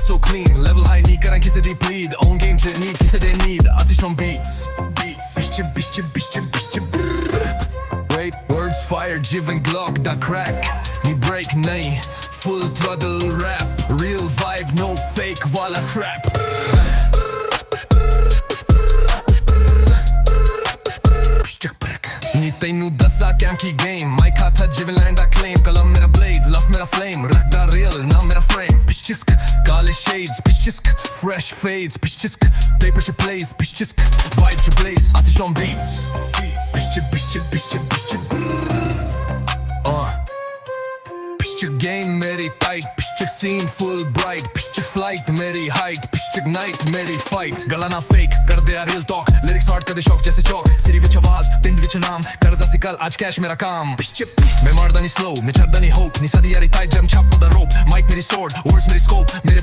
so clean level high नहीं करें किसे दी plead on game चे नहीं किसे दे need Atish on beats bitch wait words fire jiven glock da crack ni break nahi full throttle rap real vibe no fake wala crap नी तैनू दसा क्या की गेम माइक हाथ जिवन लैंड claim कलम मेरा blade love मेरा flame रखदा real ना मेरा frame पिश्चिस्क काले shades पिश्चिस्क fresh fades पिश्चिस्क paper च plays पिश्चिस्क vibe च blaze Atish on beats पिश्चिक पिश्चिक game मेरी tight पिश्चिक scene full bright पिश्चिक flight मेरी height पिश्चिक night मेरी fight गला ना fake कर दिया real talk lyrics hard कर दे shock जैसे chalk सिरी विच आवाज पिंड विच नाम कर्जा सी कल आज कैश मेरा काम पिश्चिक मैं मारदा नहीं slow मैं चढ़दा नहीं hope नहीं सदी यारी tight jam chop the rope mic मेरी sword words मेरी scope मेरे